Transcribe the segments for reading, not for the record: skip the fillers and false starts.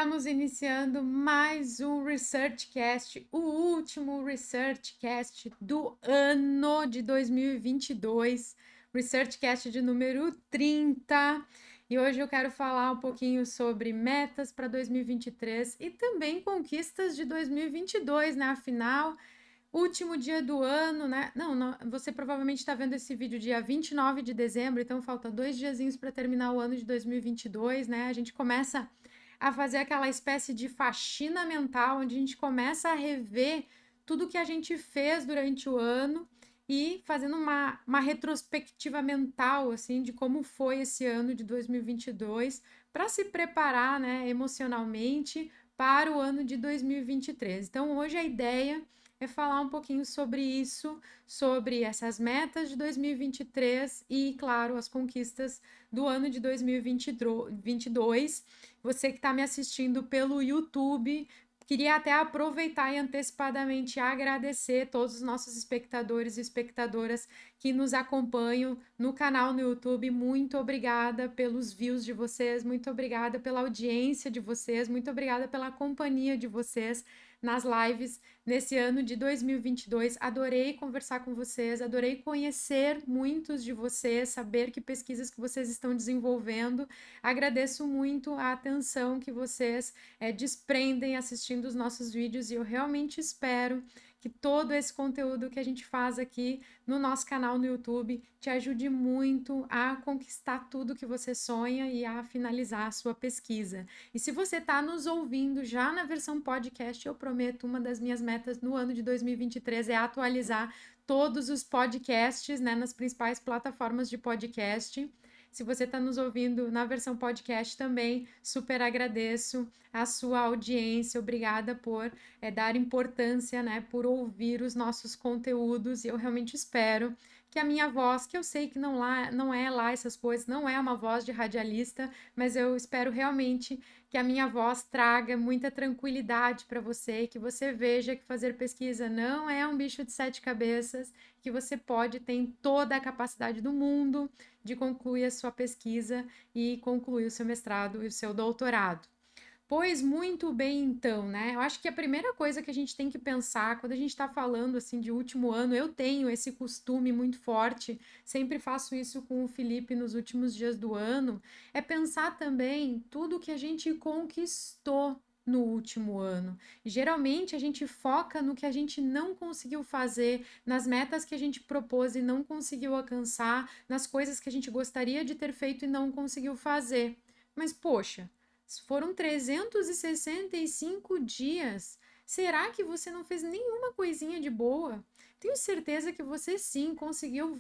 Estamos iniciando mais um ResearchCast, o último ResearchCast do ano de 2022, ResearchCast de número 30. E hoje eu quero falar um pouquinho sobre metas para 2023 e também conquistas de 2022, né? Afinal, último dia do ano, né? Não, você provavelmente está vendo esse vídeo dia 29 de dezembro, então falta 2 diazinhos para terminar o ano de 2022, né? A gente começa a fazer aquela espécie de faxina mental, onde a gente começa a rever tudo que a gente fez durante o ano e fazendo uma retrospectiva mental, assim, de como foi esse ano de 2022, para se preparar, né, emocionalmente para o ano de 2023. Então, hoje a ideia é falar um pouquinho sobre isso, sobre essas metas de 2023 e, claro, as conquistas do ano de 2022. Você que está me assistindo pelo YouTube, queria até aproveitar e antecipadamente agradecer todos os nossos espectadores e espectadoras que nos acompanham no canal no YouTube. Muito obrigada pelos views de vocês, muito obrigada pela audiência de vocês, muito obrigada pela companhia de vocês nas lives nesse ano de 2022. Adorei conversar com vocês, adorei conhecer muitos de vocês, saber que pesquisas que vocês estão desenvolvendo. Agradeço muito a atenção que vocês desprendem assistindo os nossos vídeos e eu realmente espero que todo esse conteúdo que a gente faz aqui no nosso canal no YouTube te ajude muito a conquistar tudo que você sonha e a finalizar a sua pesquisa. E se você está nos ouvindo já na versão podcast, eu prometo, uma das minhas metas no ano de 2023 é atualizar todos os podcasts, né, nas principais plataformas de podcast. Se você está nos ouvindo na versão podcast também, super agradeço a sua audiência. Obrigada por dar importância, né, por ouvir os nossos conteúdos. E eu realmente espero que a minha voz, que eu sei que não é lá essas coisas, não é uma voz de radialista, mas eu espero realmente que a minha voz traga muita tranquilidade para você, que você veja que fazer pesquisa não é um bicho de 7 cabeças, que você pode, tem toda a capacidade do mundo de concluir a sua pesquisa e concluir o seu mestrado e o seu doutorado. Pois muito bem, então, né? Eu acho que a primeira coisa que a gente tem que pensar quando a gente está falando assim de último ano, eu tenho esse costume muito forte, sempre faço isso com o Felipe nos últimos dias do ano, é pensar também tudo que a gente conquistou no último ano. E, geralmente a gente foca no que a gente não conseguiu fazer, nas metas que a gente propôs e não conseguiu alcançar, nas coisas que a gente gostaria de ter feito e não conseguiu fazer. Mas, poxa, foram 365 dias. Será que você não fez nenhuma coisinha de boa? Tenho certeza que você sim conseguiu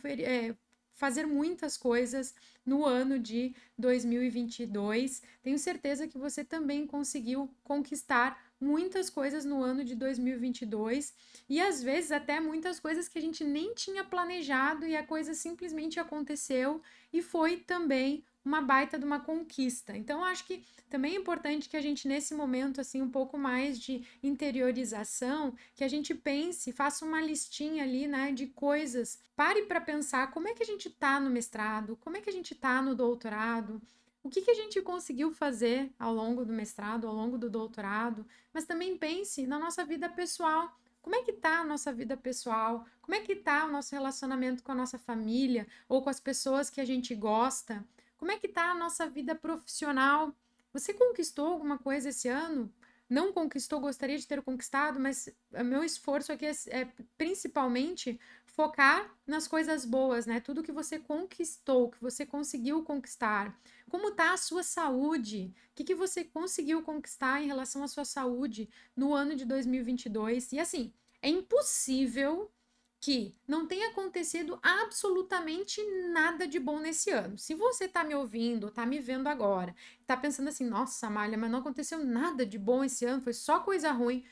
fazer muitas coisas no ano de 2022. Tenho certeza que você também conseguiu conquistar muitas coisas no ano de 2022 e às vezes até muitas coisas que a gente nem tinha planejado e a coisa simplesmente aconteceu e foi também uma baita de uma conquista. Então, eu acho que também é importante que a gente, nesse momento, assim, um pouco mais de interiorização, que a gente pense, faça uma listinha ali, né, de coisas. Pare para pensar como é que a gente tá no mestrado, como é que a gente tá no doutorado, o que a gente conseguiu fazer ao longo do mestrado, ao longo do doutorado, mas também pense na nossa vida pessoal. Como é que tá a nossa vida pessoal? Como é que tá o nosso relacionamento com a nossa família ou com as pessoas que a gente gosta? Como é que tá a nossa vida profissional? Você conquistou alguma coisa esse ano? Não conquistou, gostaria de ter conquistado, mas o meu esforço aqui é principalmente focar nas coisas boas, né? Tudo que você conquistou, que você conseguiu conquistar. Como tá a sua saúde? O que você conseguiu conquistar em relação à sua saúde no ano de 2022? E assim, é impossível que não tenha acontecido absolutamente nada de bom nesse ano. Se você tá me ouvindo, tá me vendo agora, tá pensando assim, nossa, Malha, mas não aconteceu nada de bom esse ano, foi só coisa ruim,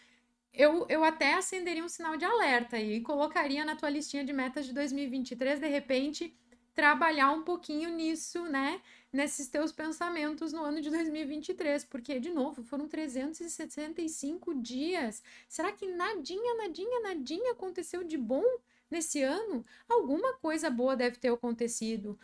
eu até acenderia um sinal de alerta e colocaria na tua listinha de metas de 2023, de repente, trabalhar um pouquinho nisso, né? Nesses teus pensamentos no ano de 2023, porque, de novo, foram 365 dias. Será que nadinha aconteceu de bom nesse ano? Alguma coisa boa deve ter acontecido.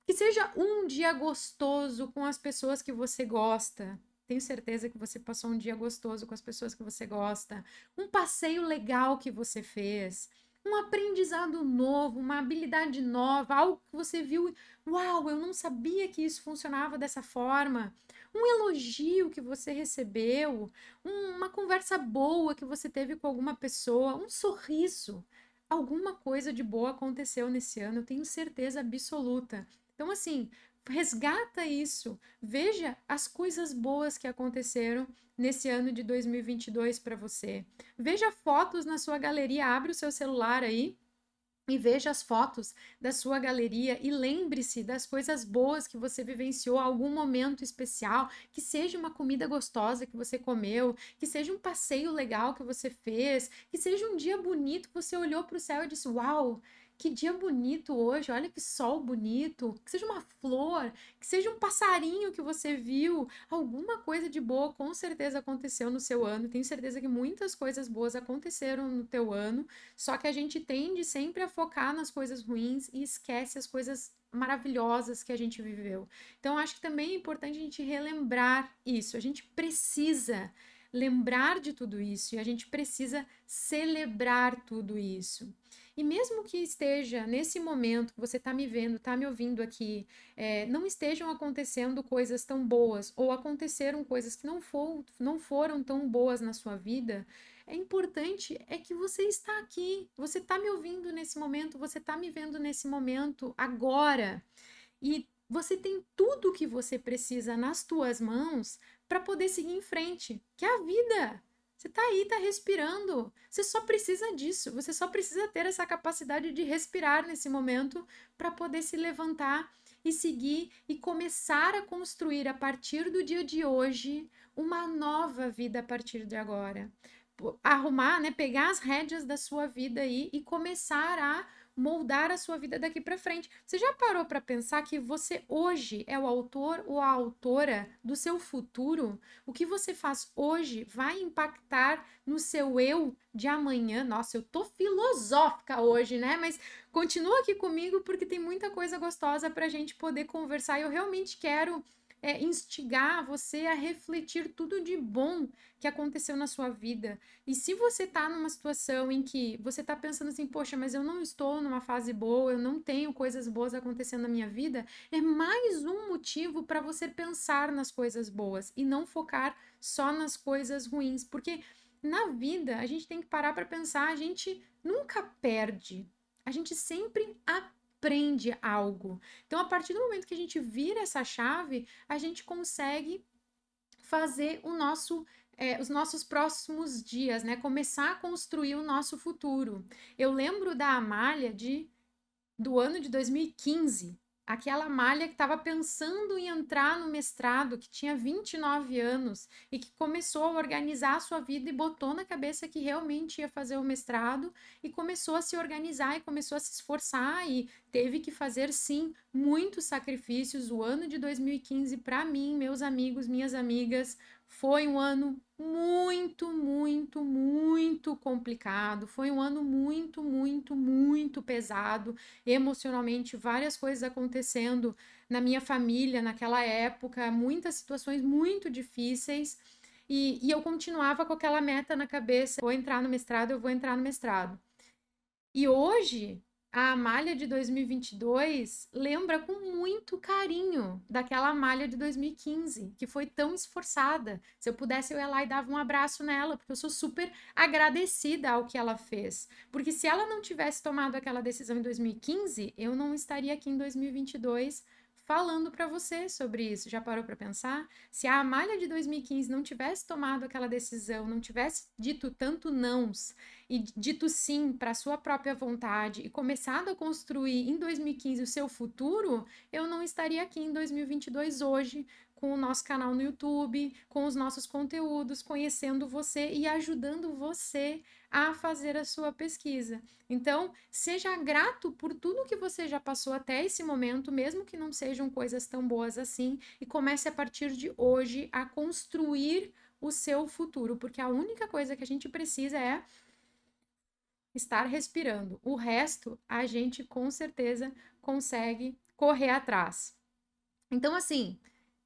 Que seja um dia gostoso com as pessoas que você gosta, tenho certeza que você passou um dia gostoso com as pessoas que você gosta, um passeio legal que você fez, um aprendizado novo, uma habilidade nova, algo que você viu, uau, eu não sabia que isso funcionava dessa forma, um elogio que você recebeu, uma conversa boa que você teve com alguma pessoa, um sorriso. Alguma coisa de boa aconteceu nesse ano, eu tenho certeza absoluta. Então, assim, resgata isso, veja as coisas boas que aconteceram nesse ano de 2022 para você. Veja fotos na sua galeria, abre o seu celular aí e veja as fotos da sua galeria e lembre-se das coisas boas que você vivenciou, algum momento especial, que seja uma comida gostosa que você comeu, que seja um passeio legal que você fez, que seja um dia bonito que você olhou para o céu e disse: Uau! Que dia bonito hoje, olha que sol bonito, que seja uma flor, que seja um passarinho que você viu, alguma coisa de boa com certeza aconteceu no seu ano. Tenho certeza que muitas coisas boas aconteceram no teu ano, só que a gente tende sempre a focar nas coisas ruins e esquece as coisas maravilhosas que a gente viveu. Então, acho que também é importante a gente relembrar isso. A gente precisa lembrar de tudo isso e a gente precisa celebrar tudo isso. E mesmo que esteja nesse momento que você está me vendo, está me ouvindo aqui, não estejam acontecendo coisas tão boas ou aconteceram coisas que não foram tão boas na sua vida, é importante é que você está aqui, você está me ouvindo nesse momento, você está me vendo nesse momento, agora. E você tem tudo o que você precisa nas tuas mãos para poder seguir em frente, que é a vida. Você está aí, está respirando. Você só precisa disso. Você só precisa ter essa capacidade de respirar nesse momento para poder se levantar e seguir e começar a construir a partir do dia de hoje uma nova vida a partir de agora. Arrumar, né, pegar as rédeas da sua vida aí e começar a moldar a sua vida daqui para frente. Você já parou para pensar que você hoje é o autor ou a autora do seu futuro? O que você faz hoje vai impactar no seu eu de amanhã. Nossa, eu tô filosófica hoje, né? Mas continua aqui comigo porque tem muita coisa gostosa para a gente poder conversar. Eu realmente quero instigar você a refletir tudo de bom que aconteceu na sua vida. E se você está numa situação em que você está pensando assim, poxa, mas eu não estou numa fase boa, eu não tenho coisas boas acontecendo na minha vida, é mais um motivo para você pensar nas coisas boas e não focar só nas coisas ruins, porque na vida a gente tem que parar para pensar, a gente nunca perde, a gente sempre aprende algo. Então, a partir do momento que a gente vira essa chave, a gente consegue fazer os nossos próximos dias, né? Começar a construir o nosso futuro. Eu lembro da Amália do ano de 2015, aquela Amália que estava pensando em entrar no mestrado, que tinha 29 anos e que começou a organizar a sua vida e botou na cabeça que realmente ia fazer o mestrado e começou a se organizar e começou a se esforçar e teve que fazer, sim, muitos sacrifícios. O ano de 2015, para mim, meus amigos, minhas amigas, foi um ano muito, muito, muito complicado. Foi um ano muito, muito, muito pesado emocionalmente, várias coisas acontecendo na minha família naquela época, muitas situações muito difíceis. E eu continuava com aquela meta na cabeça: vou entrar no mestrado, eu vou entrar no mestrado. E hoje, a Amália de 2022 lembra com muito carinho daquela Amália de 2015, que foi tão esforçada. Se eu pudesse, eu ia lá e dava um abraço nela, porque eu sou super agradecida ao que ela fez. Porque se ela não tivesse tomado aquela decisão em 2015, eu não estaria aqui em 2022 falando para você sobre isso. Já parou para pensar? Se a Amália de 2015 não tivesse tomado aquela decisão, não tivesse dito tanto nãos e dito sim para a sua própria vontade e começado a construir em 2015 o seu futuro, eu não estaria aqui em 2022 hoje com o nosso canal no YouTube, com os nossos conteúdos, conhecendo você e ajudando você a fazer a sua pesquisa. Então, seja grato por tudo que você já passou até esse momento, mesmo que não sejam coisas tão boas assim, e comece a partir de hoje a construir o seu futuro, porque a única coisa que a gente precisa é estar respirando. O resto a gente com certeza consegue correr atrás. Então, assim,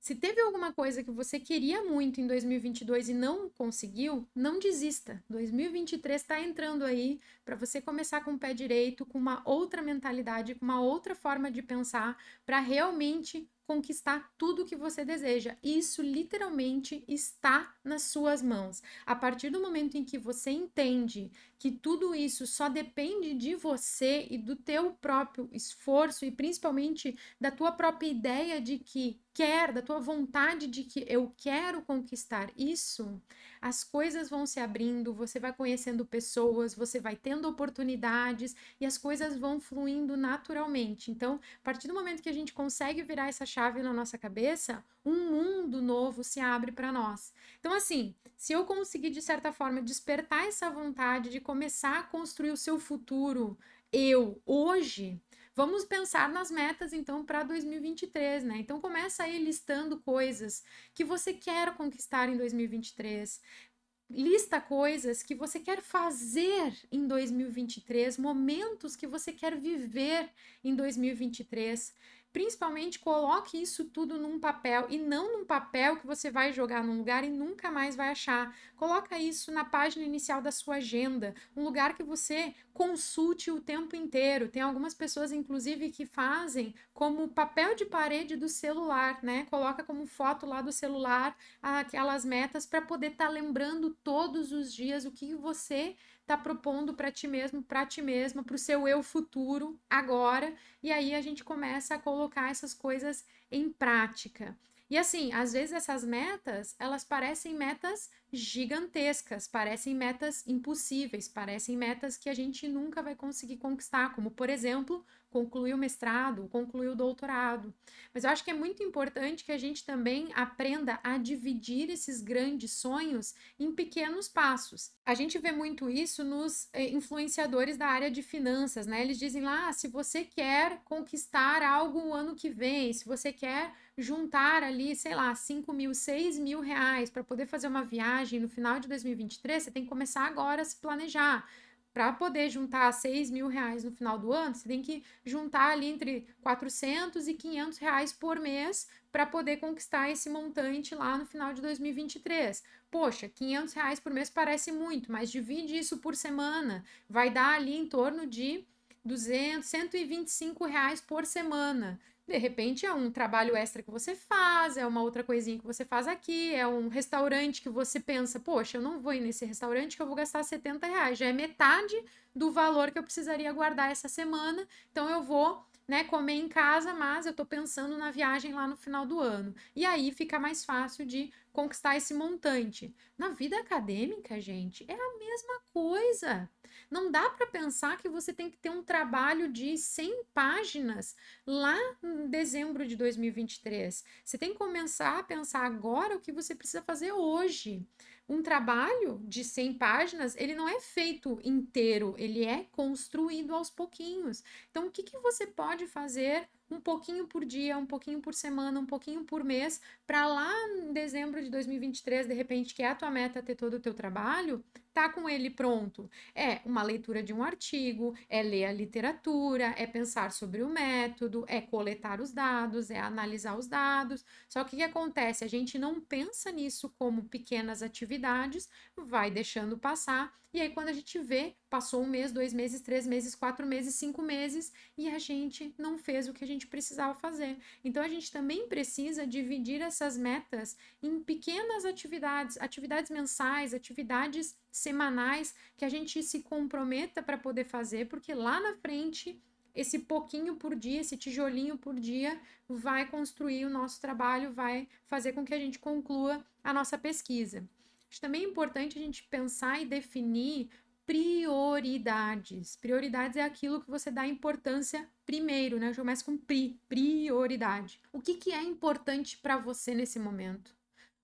Se teve alguma coisa que você queria muito em 2022 e não conseguiu, não desista. 2023 está entrando aí para você começar com o pé direito, com uma outra mentalidade, com uma outra forma de pensar, para realmente conquistar tudo o que você deseja. Isso literalmente está nas suas mãos. A partir do momento em que você entende que tudo isso só depende de você e do teu próprio esforço e principalmente da tua própria ideia de que quer, da tua vontade de que eu quero conquistar isso, as coisas vão se abrindo, você vai conhecendo pessoas, você vai tendo oportunidades e as coisas vão fluindo naturalmente. Então, a partir do momento que a gente consegue virar essa chave na nossa cabeça, um mundo novo se abre para nós. Então, assim, se eu conseguir, de certa forma, despertar essa vontade de começar a construir o seu futuro, hoje, vamos pensar nas metas, então, para 2023, né? Então, começa aí listando coisas que você quer conquistar em 2023. Lista coisas que você quer fazer em 2023, momentos que você quer viver em 2023. Principalmente coloque isso tudo num papel e não num papel que você vai jogar num lugar e nunca mais vai achar. Coloca isso na página inicial da sua agenda, um lugar que você consulte o tempo inteiro. Tem algumas pessoas, inclusive, que fazem como papel de parede do celular, né? Coloca como foto lá do celular aquelas metas para poder estar lembrando todos os dias o que você está propondo para ti mesmo, para ti mesma, para o seu eu futuro agora. E aí a gente começa a colocar essas coisas em prática. E assim, às vezes essas metas, elas parecem metas gigantescas, parecem metas impossíveis, parecem metas que a gente nunca vai conseguir conquistar, como por exemplo, concluir o mestrado, concluir o doutorado. Mas eu acho que é muito importante que a gente também aprenda a dividir esses grandes sonhos em pequenos passos. A gente vê muito isso nos influenciadores da área de finanças, né? Eles dizem lá, se você quer conquistar algo o ano que vem, se você quer juntar ali, sei lá, 5 mil, 6 mil reais para poder fazer uma viagem no final de 2023, você tem que começar agora a se planejar. Para poder juntar 6 mil reais no final do ano, você tem que juntar ali entre 400 e 500 reais por mês para poder conquistar esse montante lá no final de 2023. Poxa, 500 reais por mês parece muito, mas divide isso por semana, vai dar ali em torno de 200, 125 reais por semana. De repente é um trabalho extra que você faz, é uma outra coisinha que você faz aqui, é um restaurante que você pensa, poxa, eu não vou ir nesse restaurante que eu vou gastar 70 reais, já é metade do valor que eu precisaria guardar essa semana, então eu vou, né, comer em casa, mas eu tô pensando na viagem lá no final do ano. E aí fica mais fácil de conquistar esse montante. Na vida acadêmica, gente, é a mesma coisa. Não dá para pensar que você tem que ter um trabalho de 100 páginas lá em dezembro de 2023. Você tem que começar a pensar agora o que você precisa fazer hoje. Um trabalho de 100 páginas, ele não é feito inteiro, ele é construído aos pouquinhos. Então, o que que você pode fazer um pouquinho por dia, um pouquinho por semana, um pouquinho por mês, para lá em dezembro de 2023, de repente, que é a tua meta ter todo o teu trabalho, tá com ele pronto? É uma leitura de um artigo, é ler a literatura, é pensar sobre o método, é coletar os dados, é analisar os dados. Só que o que acontece? A gente não pensa nisso como pequenas atividades, vai deixando passar, e aí quando a gente vê, passou um mês, 2 meses, 3 meses, 4 meses, 5 meses, e a gente não fez o que a gente precisava fazer. Então a gente também precisa dividir essas metas em pequenas atividades, atividades mensais, atividades semanais, que a gente se comprometa para poder fazer, porque lá na frente esse pouquinho por dia, esse tijolinho por dia, vai construir o nosso trabalho, vai fazer com que a gente conclua a nossa pesquisa. Acho também importante a gente pensar e definir prioridades. Prioridades é aquilo que você dá importância primeiro, né? Eu começo com prioridade. O que que é importante para você nesse momento?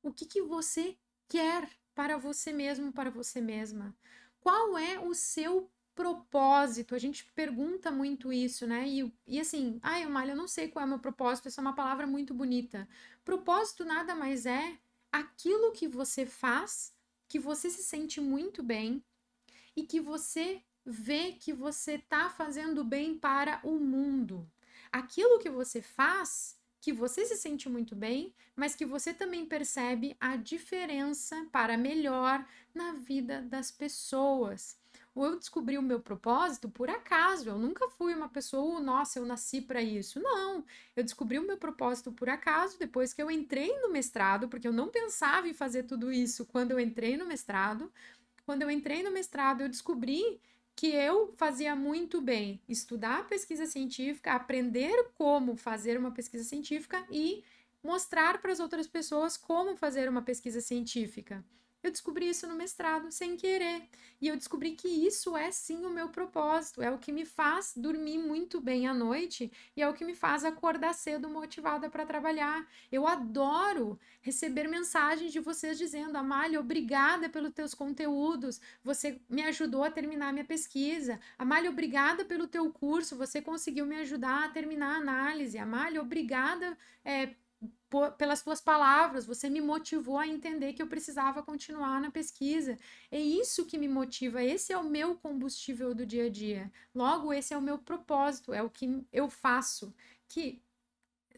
O que que você quer para você mesmo, para você mesma? Qual é o seu propósito? A gente pergunta muito isso, né? E assim, ai, Amália, eu não sei qual é o meu propósito, essa é uma palavra muito bonita. Propósito nada mais é aquilo que você faz, que você se sente muito bem e que você vê que você está fazendo bem para o mundo. Aquilo que você faz que você se sente muito bem, mas que você também percebe a diferença para melhor na vida das pessoas. Ou eu descobri o meu propósito por acaso, eu nunca fui uma pessoa, nossa, eu nasci para isso. Não, eu descobri o meu propósito por acaso depois que eu entrei no mestrado, porque eu não pensava em fazer tudo isso quando eu entrei no mestrado. Quando eu entrei no mestrado, eu descobri que eu fazia muito bem estudar pesquisa científica, aprender como fazer uma pesquisa científica e mostrar para as outras pessoas como fazer uma pesquisa científica. Eu descobri isso no mestrado sem querer. E eu descobri que isso é sim o meu propósito, é o que me faz dormir muito bem à noite e é o que me faz acordar cedo motivada para trabalhar. Eu adoro receber mensagens de vocês dizendo: Amália, obrigada pelos teus conteúdos, você me ajudou a terminar minha pesquisa. Amália, obrigada pelo teu curso, você conseguiu me ajudar a terminar a análise. Amália, obrigada pelas tuas palavras, você me motivou a entender que eu precisava continuar na pesquisa. É isso que me motiva, esse é o meu combustível do dia a dia. Logo, esse é o meu propósito, é o que eu faço, que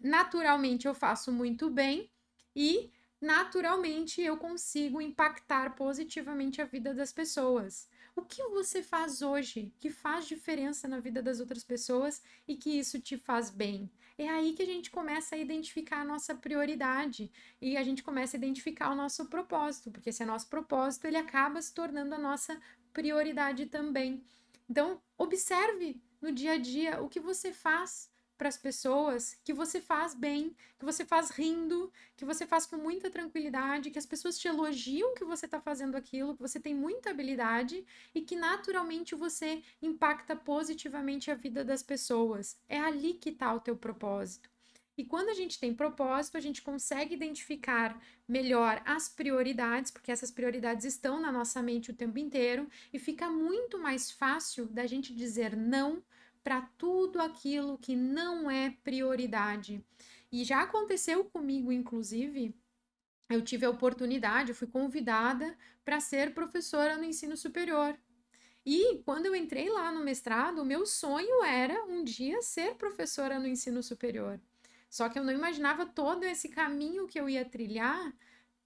naturalmente eu faço muito bem e naturalmente eu consigo impactar positivamente a vida das pessoas. O que você faz hoje que faz diferença na vida das outras pessoas e que isso te faz bem? É aí que a gente começa a identificar a nossa prioridade e a gente começa a identificar o nosso propósito, porque esse é nosso propósito, ele acaba se tornando a nossa prioridade também. Então, observe no dia a dia o que você faz para as pessoas, que você faz bem, que você faz rindo, que você faz com muita tranquilidade, que as pessoas te elogiam que você está fazendo aquilo, que você tem muita habilidade e que naturalmente você impacta positivamente a vida das pessoas. É ali que está o teu propósito. E quando a gente tem propósito, a gente consegue identificar melhor as prioridades, porque essas prioridades estão na nossa mente o tempo inteiro, e fica muito mais fácil da gente dizer não para tudo aquilo que não é prioridade. E já aconteceu comigo, inclusive, eu tive a oportunidade, eu fui convidada para ser professora no ensino superior. E quando eu entrei lá no mestrado, o meu sonho era um dia ser professora no ensino superior. Só que eu não imaginava todo esse caminho que eu ia trilhar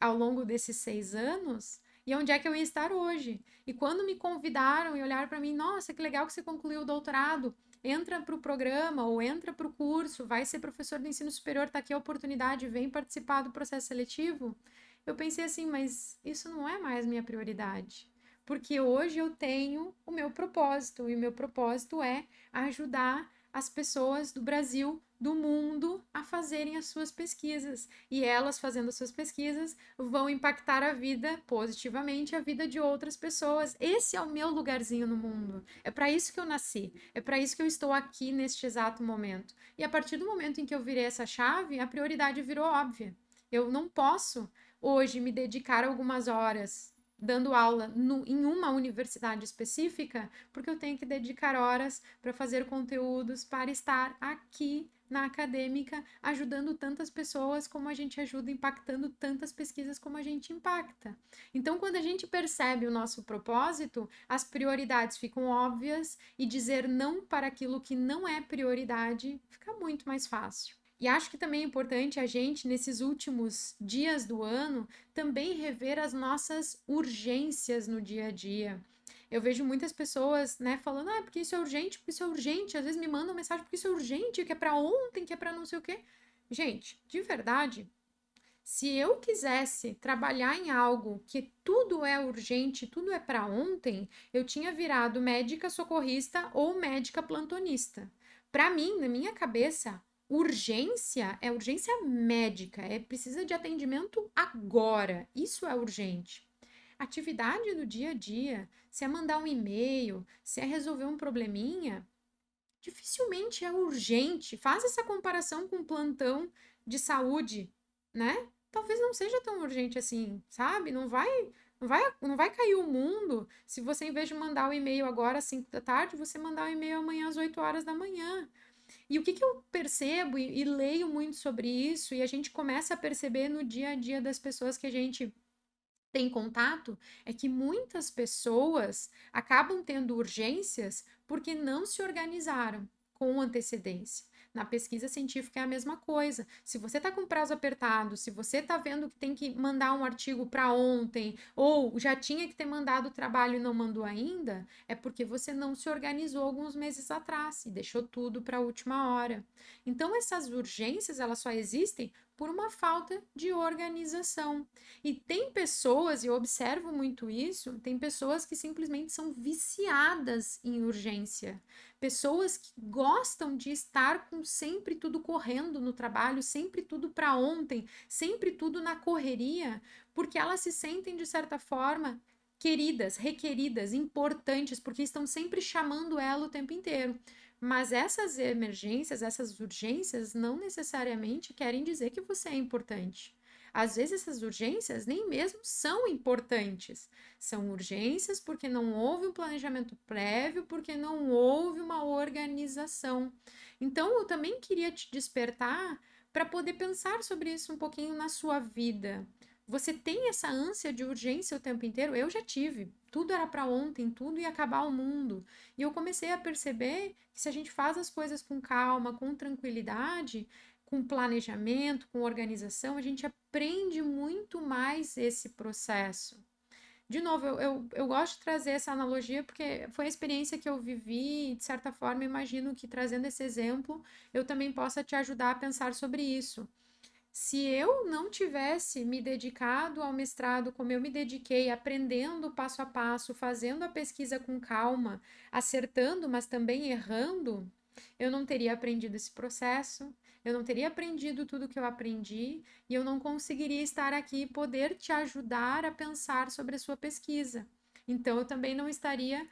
ao longo desses 6 anos e onde é que eu ia estar hoje. E quando me convidaram e olharam para mim, nossa, que legal que você concluiu o doutorado, entra para o programa ou entra para o curso, vai ser professor do ensino superior, está aqui a oportunidade, vem participar do processo seletivo. Eu pensei assim, mas isso não é mais minha prioridade. Porque hoje eu tenho o meu propósito, e o meu propósito é ajudar as pessoas do Brasil, do mundo, a fazerem as suas pesquisas. E elas, fazendo as suas pesquisas, vão impactar a vida positivamente, a vida de outras pessoas. Esse é o meu lugarzinho no mundo. É para isso que eu nasci. É para isso que eu estou aqui neste exato momento. E a partir do momento em que eu virei essa chave, a prioridade virou óbvia. Eu não posso hoje me dedicar algumas horas dando aula em uma universidade específica, porque eu tenho que dedicar horas para fazer conteúdos, para estar aqui na acadêmica, ajudando tantas pessoas como a gente ajuda, impactando tantas pesquisas como a gente impacta. Então, quando a gente percebe o nosso propósito, as prioridades ficam óbvias e dizer não para aquilo que não é prioridade fica muito mais fácil. E acho que também é importante a gente, nesses últimos dias do ano, também rever as nossas urgências no dia a dia. Eu vejo muitas pessoas, né, falando, ah, porque isso é urgente, porque isso é urgente. Às vezes me mandam mensagem, porque isso é urgente, que é para ontem, que é para não sei o quê. Gente, de verdade, se eu quisesse trabalhar em algo que tudo é urgente, tudo é para ontem, eu tinha virado médica socorrista ou médica plantonista. Para mim, na minha cabeça, urgência é urgência médica, é precisa de atendimento agora. Isso é urgente. Atividade do dia a dia, se é mandar um e-mail, se é resolver um probleminha, dificilmente é urgente. Faz essa comparação com um plantão de saúde, né? Talvez não seja tão urgente assim, sabe? Não vai cair o mundo se você, em vez de mandar o e-mail agora às 5 da tarde, você mandar o e-mail amanhã às 8 horas da manhã. E o que eu percebo e leio muito sobre isso, e a gente começa a perceber no dia a dia das pessoas que a gente tem contato, é que muitas pessoas acabam tendo urgências porque não se organizaram com antecedência. Na pesquisa científica é a mesma coisa. Se você está com prazo apertado, se você está vendo que tem que mandar um artigo para ontem, ou já tinha que ter mandado o trabalho e não mandou ainda, é porque você não se organizou alguns meses atrás e deixou tudo para a última hora. Então, essas urgências, elas só existem por uma falta de organização. E tem pessoas, e eu observo muito isso, tem pessoas que simplesmente são viciadas em urgência. Pessoas que gostam de estar com sempre tudo correndo no trabalho, sempre tudo para ontem, sempre tudo na correria, porque elas se sentem, de certa forma, queridas, requeridas, importantes, porque estão sempre chamando ela o tempo inteiro. Mas essas emergências, essas urgências, não necessariamente querem dizer que você é importante. Às vezes essas urgências nem mesmo são importantes. São urgências porque não houve um planejamento prévio, porque não houve uma organização. Então, eu também queria te despertar para poder pensar sobre isso um pouquinho na sua vida. Você tem essa ânsia de urgência o tempo inteiro? Eu já tive. Tudo era para ontem, tudo ia acabar o mundo. E eu comecei a perceber que se a gente faz as coisas com calma, com tranquilidade, com planejamento, com organização, a gente aprende muito mais esse processo. De novo, eu gosto de trazer essa analogia porque foi a experiência que eu vivi e, de certa forma, imagino que trazendo esse exemplo, eu também possa te ajudar a pensar sobre isso. Se eu não tivesse me dedicado ao mestrado como eu me dediquei, aprendendo passo a passo, fazendo a pesquisa com calma, acertando, mas também errando, eu não teria aprendido esse processo, eu não teria aprendido tudo que eu aprendi e eu não conseguiria estar aqui e poder te ajudar a pensar sobre a sua pesquisa. Então, eu também não estaria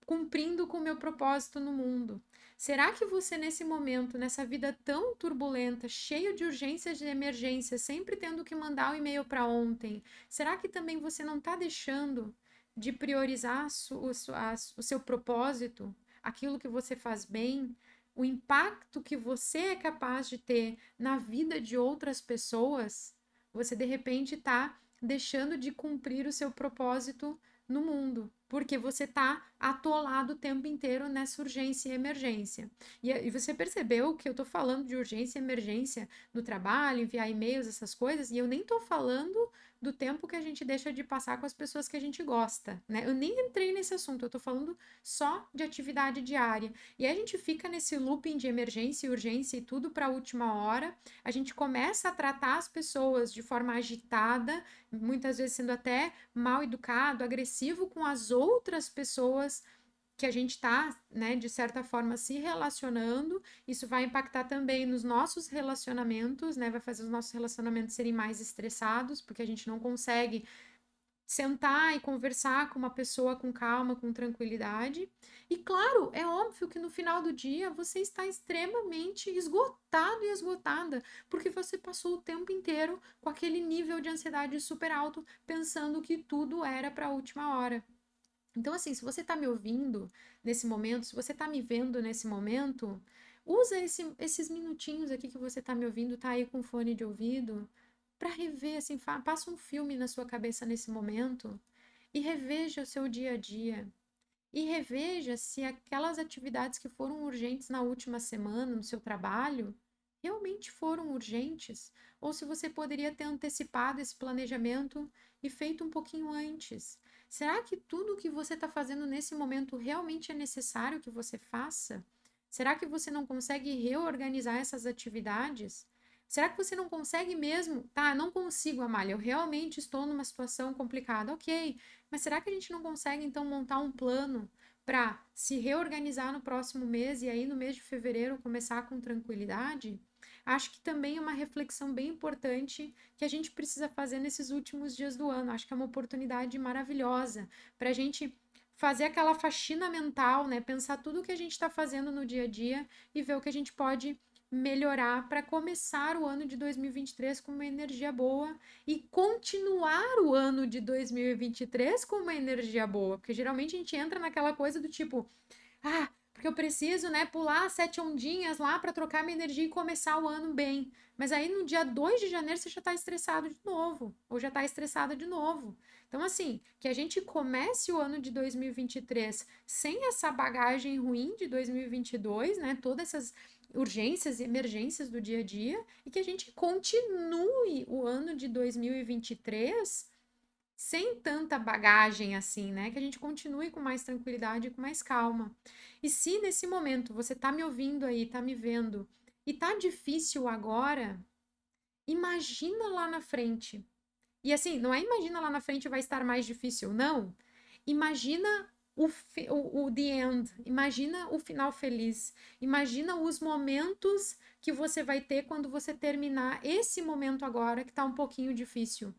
cumprindo com o meu propósito no mundo. Será que você, nesse momento, nessa vida tão turbulenta, cheio de urgências de emergência, sempre tendo que mandar o e-mail para ontem, será que também você não está deixando de priorizar o seu propósito, aquilo que você faz bem, o impacto que você é capaz de ter na vida de outras pessoas? Você, de repente, está deixando de cumprir o seu propósito no mundo, porque você está atolado o tempo inteiro nessa urgência e emergência. E você percebeu que eu estou falando de urgência e emergência no trabalho, enviar e-mails, essas coisas, e eu nem estou falando do tempo que a gente deixa de passar com as pessoas que a gente gosta, né? Eu nem entrei nesse assunto, eu estou falando só de atividade diária. E aí a gente fica nesse looping de emergência e urgência e tudo para a última hora. A gente começa a tratar as pessoas de forma agitada, muitas vezes sendo até mal educado, agressivo com as outras pessoas que a gente está, né, de certa forma se relacionando. Isso vai impactar também nos nossos relacionamentos, né, vai fazer os nossos relacionamentos serem mais estressados, porque a gente não consegue sentar e conversar com uma pessoa com calma, com tranquilidade. E claro, é óbvio que no final do dia você está extremamente esgotado e esgotada, porque você passou o tempo inteiro com aquele nível de ansiedade super alto, pensando que tudo era para a última hora. Então, assim, se você está me ouvindo nesse momento, se você está me vendo nesse momento, usa esses minutinhos aqui que você está me ouvindo, tá aí com fone de ouvido, para rever, assim, passa um filme na sua cabeça nesse momento e reveja o seu dia a dia. E reveja se aquelas atividades que foram urgentes na última semana no seu trabalho realmente foram urgentes, ou se você poderia ter antecipado esse planejamento e feito um pouquinho antes. Será que tudo o que você está fazendo nesse momento realmente é necessário que você faça? Será que você não consegue reorganizar essas atividades? Será que você não consegue mesmo? Tá, não consigo, Amália, eu realmente estou numa situação complicada. Ok, mas será que a gente não consegue então montar um plano para se reorganizar no próximo mês e aí no mês de fevereiro começar com tranquilidade? Acho que também é uma reflexão bem importante que a gente precisa fazer nesses últimos dias do ano. Acho que é uma oportunidade maravilhosa para a gente fazer aquela faxina mental, né? Pensar tudo o que a gente está fazendo no dia a dia e ver o que a gente pode melhorar para começar o ano de 2023 com uma energia boa e continuar o ano de 2023 com uma energia boa, porque geralmente a gente entra naquela coisa do tipo, ah, porque eu preciso, né, pular 7 ondinhas lá para trocar minha energia e começar o ano bem. Mas aí no dia 2 de janeiro você já está estressado de novo, ou já está estressada de novo. Então, assim, que a gente comece o ano de 2023 sem essa bagagem ruim de 2022, né? Todas urgências e emergências do dia a dia e que a gente continue o ano de 2023 sem tanta bagagem assim, né? Que a gente continue com mais tranquilidade e com mais calma. E se nesse momento você tá me ouvindo aí, tá me vendo e tá difícil agora, imagina lá na frente. E assim, não é imagina lá na frente vai estar mais difícil, não. Imagina o the end, imagina o final feliz, imagina os momentos que você vai ter quando você terminar esse momento agora que tá um pouquinho difícil.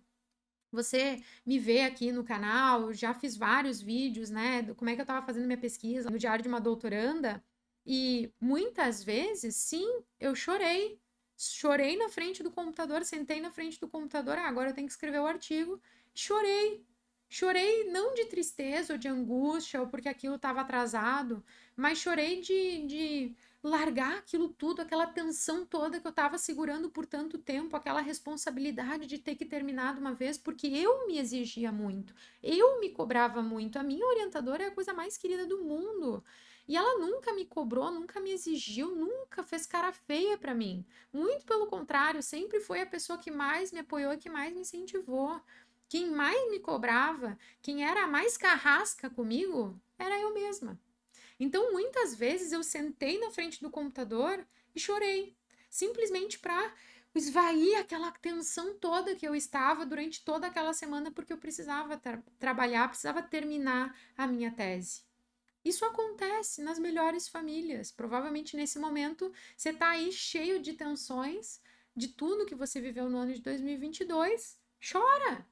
Você me vê aqui no canal, já fiz vários vídeos, né, como é que eu estava fazendo minha pesquisa no Diário de uma Doutoranda, e muitas vezes, sim, eu chorei. Chorei na frente do computador, sentei na frente do computador, agora eu tenho que escrever o artigo. Chorei. Chorei não de tristeza ou de angústia ou porque aquilo estava atrasado, mas chorei de largar aquilo tudo, aquela tensão toda que eu estava segurando por tanto tempo, aquela responsabilidade de ter que terminar de uma vez, porque eu me exigia muito, eu me cobrava muito. A minha orientadora é a coisa mais querida do mundo. E ela nunca me cobrou, nunca me exigiu, nunca fez cara feia para mim. Muito pelo contrário, sempre foi a pessoa que mais me apoiou e que mais me incentivou. Quem mais me cobrava, quem era a mais carrasca comigo, era eu mesma. Então, muitas vezes eu sentei na frente do computador e chorei, simplesmente para esvair aquela tensão toda que eu estava durante toda aquela semana, porque eu precisava trabalhar, precisava terminar a minha tese. Isso acontece nas melhores famílias. Provavelmente nesse momento você está aí cheio de tensões, de tudo que você viveu no ano de 2022. Chora!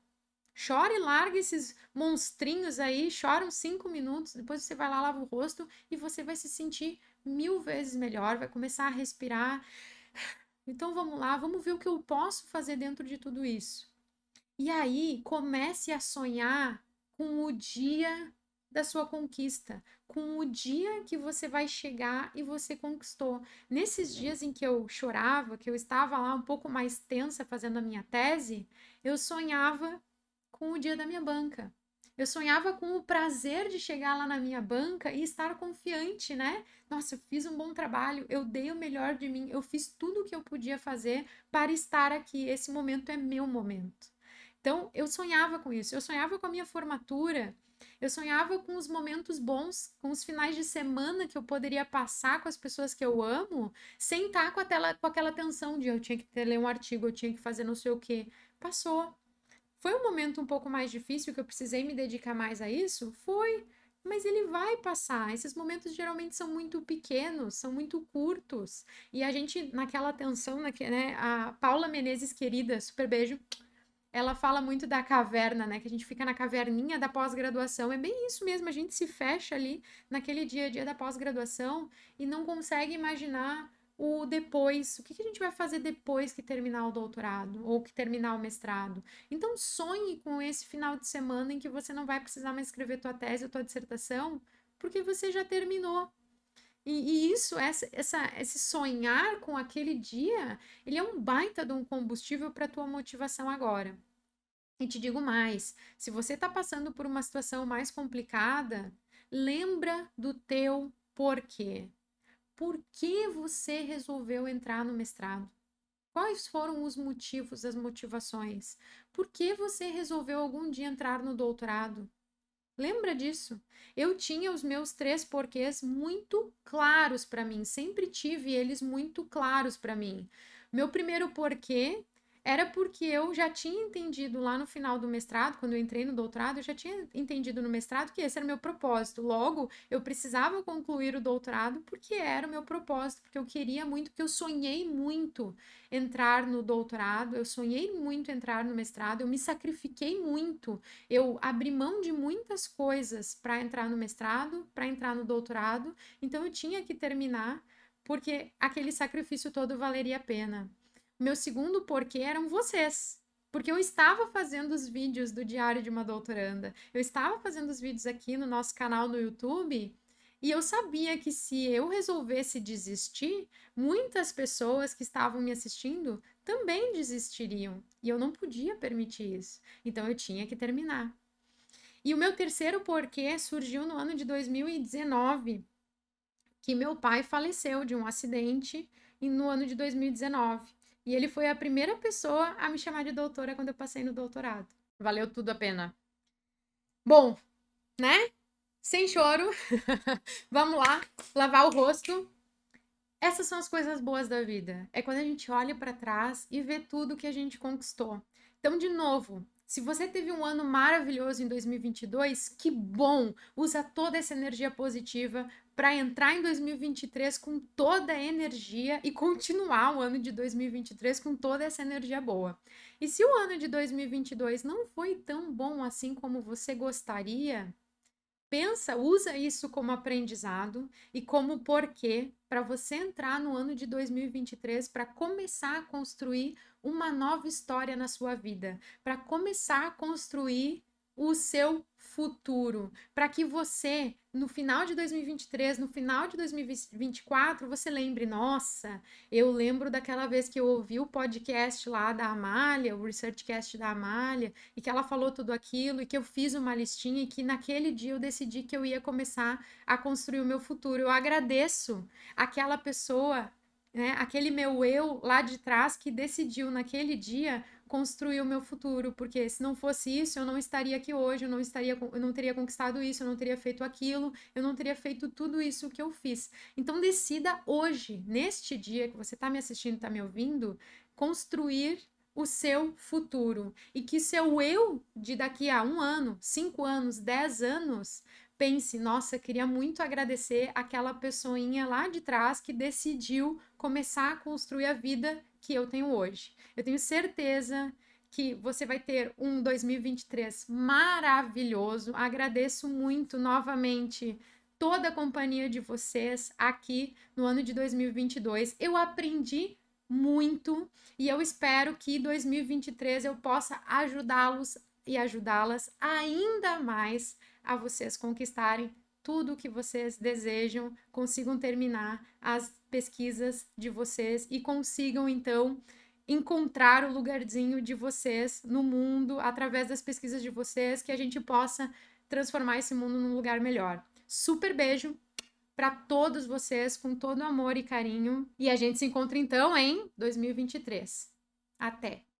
Chora e larga esses monstrinhos aí, chora uns 5 minutos, depois você vai lá, lava o rosto e você vai se sentir 1000 vezes melhor, vai começar a respirar. Então vamos lá, vamos ver o que eu posso fazer dentro de tudo isso. E aí comece a sonhar com o dia da sua conquista, com o dia que você vai chegar e você conquistou. Nesses dias em que eu chorava, que eu estava lá um pouco mais tensa fazendo a minha tese, eu sonhava com o dia da minha banca. Eu sonhava com o prazer de chegar lá na minha banca e estar confiante, né? Nossa, eu fiz um bom trabalho, eu dei o melhor de mim, eu fiz tudo o que eu podia fazer para estar aqui. Esse momento é meu momento. Então, eu sonhava com isso, eu sonhava com a minha formatura, eu sonhava com os momentos bons, com os finais de semana que eu poderia passar com as pessoas que eu amo, sem estar com aquela tensão de eu tinha que ler um artigo, eu tinha que fazer não sei o quê. Passou. Foi um momento um pouco mais difícil que eu precisei me dedicar mais a isso? Foi, mas ele vai passar. Esses momentos geralmente são muito pequenos, são muito curtos. E a gente, naquela tensão, né, a Paula Menezes, querida, super beijo, ela fala muito da caverna, né? Que a gente fica na caverninha da pós-graduação. É bem isso mesmo, a gente se fecha ali naquele dia a dia da pós-graduação e não consegue imaginar o depois. O que a gente vai fazer depois que terminar o doutorado ou que terminar o mestrado? Então sonhe com esse final de semana em que você não vai precisar mais escrever tua tese ou tua dissertação, porque você já terminou. E isso, esse sonhar com aquele dia, ele é um baita de um combustível para a tua motivação agora. E te digo mais, se você está passando por uma situação mais complicada, lembra do teu porquê. Por que você resolveu entrar no mestrado? Quais foram os motivos, as motivações? Por que você resolveu algum dia entrar no doutorado? Lembra disso? Eu tinha os meus 3 porquês muito claros para mim, sempre tive eles muito claros para mim. Meu primeiro porquê era porque eu já tinha entendido lá no final do mestrado, quando eu entrei no doutorado, eu já tinha entendido no mestrado que esse era o meu propósito. Logo, eu precisava concluir o doutorado porque era o meu propósito, porque eu queria muito, porque eu sonhei muito entrar no doutorado, eu sonhei muito entrar no mestrado, eu me sacrifiquei muito, eu abri mão de muitas coisas para entrar no mestrado, para entrar no doutorado, então eu tinha que terminar porque aquele sacrifício todo valeria a pena. Meu segundo porquê eram vocês. Porque eu estava fazendo os vídeos do Diário de uma Doutoranda, eu estava fazendo os vídeos aqui no nosso canal no YouTube, e eu sabia que se eu resolvesse desistir, muitas pessoas que estavam me assistindo também desistiriam. E eu não podia permitir isso. Então eu tinha que terminar. E o meu terceiro porquê surgiu no ano de 2019, que meu pai faleceu de um acidente no ano de 2019. E ele foi a primeira pessoa a me chamar de doutora quando eu passei no doutorado. Valeu tudo a pena. Bom, né? Sem choro. Vamos lá, lavar o rosto. Essas são as coisas boas da vida. É quando a gente olha para trás e vê tudo que a gente conquistou. Então, de novo, se você teve um ano maravilhoso em 2022, que bom! Usa toda essa energia positiva para entrar em 2023 com toda a energia e continuar o ano de 2023 com toda essa energia boa. E se o ano de 2022 não foi tão bom assim como você gostaria, pensa, usa isso como aprendizado e como porquê para você entrar no ano de 2023 para começar a construir uma nova história na sua vida, para começar a construir o seu futuro, para que você, no final de 2023, no final de 2024, você lembre, nossa, eu lembro daquela vez que eu ouvi o podcast lá da Amália, o Researchcast da Amália, e que ela falou tudo aquilo, e que eu fiz uma listinha, e que naquele dia eu decidi que eu ia começar a construir o meu futuro. Eu agradeço aquela pessoa, né, aquele meu eu lá de trás que decidiu naquele dia construir o meu futuro, porque se não fosse isso, eu não estaria aqui hoje, eu não teria conquistado isso, eu não teria feito aquilo, eu não teria feito tudo isso que eu fiz. Então decida hoje, neste dia que você está me assistindo, está me ouvindo, construir o seu futuro e que seu eu de daqui a 1 ano, 5 anos, 10 anos pense, nossa, queria muito agradecer aquela pessoinha lá de trás que decidiu começar a construir a vida que eu tenho hoje. Eu tenho certeza que você vai ter um 2023 maravilhoso. Agradeço muito novamente toda a companhia de vocês aqui no ano de 2022. Eu aprendi muito e eu espero que 2023 eu possa ajudá-los e ajudá-las ainda mais a vocês conquistarem tudo o que vocês desejam, consigam terminar as pesquisas de vocês e consigam então encontrar o lugarzinho de vocês no mundo através das pesquisas de vocês, que a gente possa transformar esse mundo num lugar melhor. Super beijo para todos vocês com todo amor e carinho e a gente se encontra então em 2023. Até!